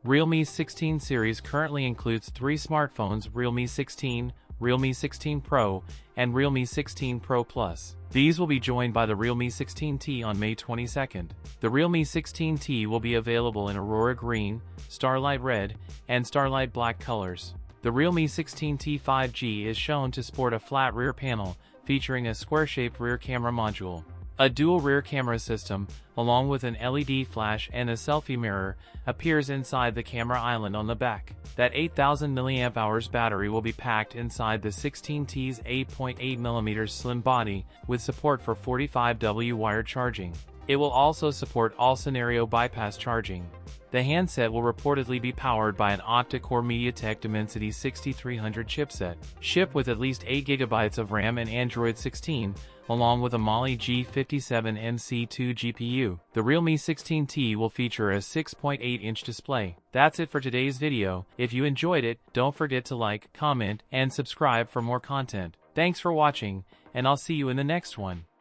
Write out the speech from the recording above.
Realme 16 series currently includes 3 smartphones: Realme 16, Realme 16 Pro, and Realme 16 Pro Plus. These will be joined by the Realme 16T on May 22nd. The Realme 16T will be available in Aurora Green, Starlight Red, and Starlight Black colors. The Realme 16T 5G is shown to sport a flat rear panel, featuring a square-shaped rear camera module. A dual rear camera system, along with an LED flash and a selfie mirror, appears inside the camera island on the back. That 8000 mAh battery will be packed inside the 16T's 8.8mm slim body, with support for 45W wired charging. It will also support all-scenario bypass charging. The handset will reportedly be powered by an octa-core MediaTek Dimensity 6300 chipset, shipped with at least 8GB of RAM and Android 16, along with a Mali G57MC2 GPU. The Realme 16T will feature a 6.8-inch display. That's it for today's video. If you enjoyed it, don't forget to like, comment, and subscribe for more content. Thanks for watching, and I'll see you in the next one.